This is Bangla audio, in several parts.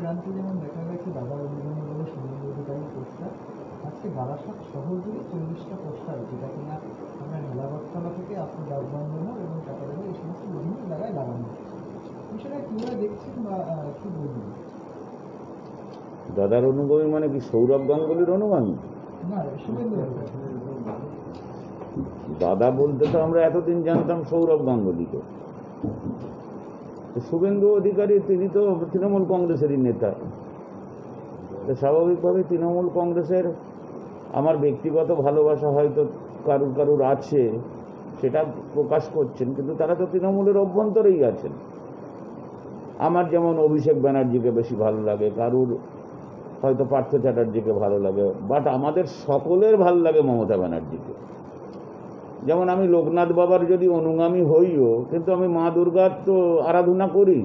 প্রান্তে যেমন দেখা গেছে দাদা রবীন্দ্রনাথ শুভেন্দু অধিকারী পোস্টার, আজকে বারাসাত শহর জুড়ে 40টা পোস্টার, যেটা কিনা আপনার নীলাবততলা থেকে আপনি ডাকবাংলো এবং টাকাদারি এই সমস্ত বিভিন্ন জায়গায় লাগানো হচ্ছে। বিষয়টা কীভাবে দেখছেন বা কী বলবেন? দাদার অনুগামী মানে কি সৌরভ গাঙ্গুলির অনুগামী? না, শুভেন্দু অধিকারী। দাদা বলতে তো আমরা এতদিন জানতাম সৌরভ গাঙ্গুলিকে। শুভেন্দু অধিকারী তিনি তো তৃণমূল কংগ্রেসেরই নেতা। তো স্বাভাবিকভাবে তৃণমূল কংগ্রেসের আমার ব্যক্তিগত ভালোবাসা হয়তো কারুর আছে, সেটা প্রকাশ করছেন, কিন্তু তারা তো তৃণমূলের অভ্যন্তরেই আছেন। আমার যেমন অভিষেক ব্যানার্জিকে বেশি ভালো লাগে, কারুর হয়তো পার্থ চ্যাটার্জিকে ভালো লাগে, বাট আমাদের সকলের ভালো লাগে মমতা ব্যানার্জিকে। যেমন আমি লোকনাথ বাবার যদি অনুগামী হইও, কিন্তু আমি মা দুর্গার তো আরাধনা করি।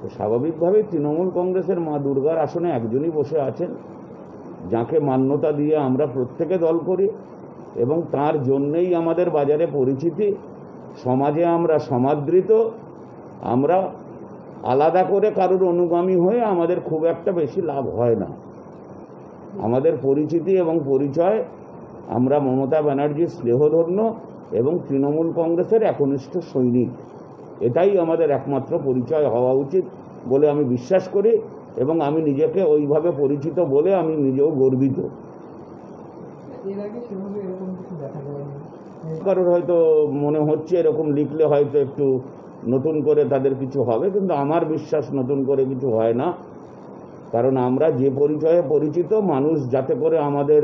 তো স্বাভাবিকভাবে তৃণমূল কংগ্রেসের মা দুর্গার আসনে একজনই বসে আছেন, যাকে মান্যতা দিয়ে আমরা প্রত্যেকে দল করি, এবং তার জন্যেই আমাদের বাজারে পরিচিতি, সমাজে আমরা সমাদৃত। আমরা আলাদা করে কারোর অনুগামী হয়ে আমাদের খুব একটা বেশি লাভ হয় না। আমাদের পরিচিতি এবং পরিচয়, আমরা মমতা ব্যানার্জির স্নেহধন্য এবং তৃণমূল কংগ্রেসের একনিষ্ঠ সৈনিক, এটাই আমাদের একমাত্র পরিচয় হওয়া উচিত বলে আমি বিশ্বাস করি, এবং আমি নিজেকে ওইভাবে পরিচিত বলে আমি নিজেও গর্বিত। এর আগে সেভাবে এরকম কিছু দেখা যায়নি। কারোর হয়তো মনে হচ্ছে এরকম লিখলে হয়তো একটু নতুন করে তাদের কিছু হবে, কিন্তু আমার বিশ্বাস নতুন করে কিছু হয় না। কারণ আমরা যে পরিচয়ে পরিচিত, মানুষ যাতে করে আমাদের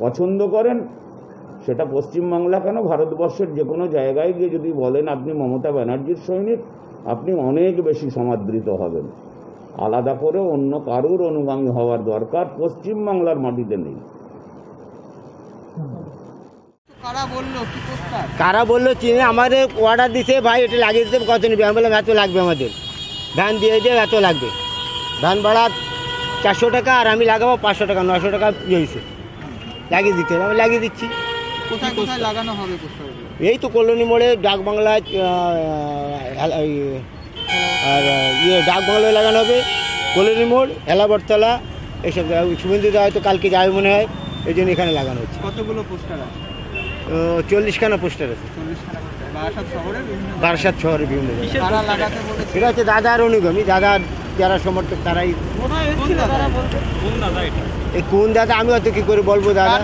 পছন্দ করেন, সেটা পশ্চিমবাংলা কেন ভারতবর্ষের যে কোনো জায়গায় গিয়ে যদি বলেন আপনি মমতা ব্যানার্জির সৈনিক, আপনি অনেক বেশি সমাদৃত হবেন। আলাদা করে অন্য কারুর অনুগামী হওয়ার দরকার পশ্চিমবাংলার মাটিতে নেই। কারা বললো চিনে আমাদের অর্ডার দিছে, ভাই এটা লাগিয়ে দিতে কত নিবি? আমি বললাম এত লাগবে, আমাদের ধান দিয়ে দিয়ে এত লাগবে, ধান ভাড়া 400 টাকা, আর আমি লাগাবো 500 টাকা, 900 টাকা হয়েছে, লাগিয়ে দিতে হবে। আমি লাগিয়ে দিচ্ছি। কোথায় কোথায় লাগানো হবে? এই তো কলোনি মোড়ে, ডাক বাংলায়, আর ডাক বাংলায় লাগানো হবে, কলোনি মোড়, এলাবরতলা, এইসব জায়গায়। শুভেন্দুদা হয়তো কালকে যাবে মনে হয়, এই জন্য এখানে লাগানো হচ্ছে। কতগুলো পোস্টার আছে? 40খানা পোস্টার আছে বারাসাত শহরে বিভিন্ন জায়গায়। এটা হচ্ছে দাদার অনুগামী, দাদার যারা সমর্থক তারাই। এই কোন দাদা আমি হয়তো কি করে বলবো? দাদা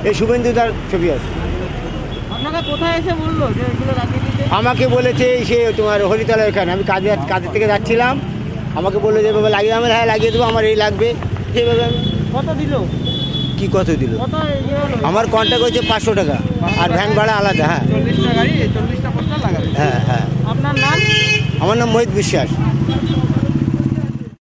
এই শুভেন্দুদার ছবি আছে। আমাকে বলেছে সে তোমার হরিতলা এখানে, আমি কাজের থেকে যাচ্ছিলাম, আমাকে বললো যে বাবা লাগিয়ে, আমি হ্যাঁ লাগিয়ে দেবো, আমার এই লাগবে। যেভাবে আমি কত দিল, কি কত দিল, আমার কন্ট্যাক্ট হয়েছে 500 টাকা, আর ভ্যান ভাড়া আলাদা। হ্যাঁ, 40টা গাড়ি, 40টা পোস্টার লাগাবে। হ্যাঁ হ্যাঁ। আপনার নাম? আমার নাম মোহিত বিশ্বাস।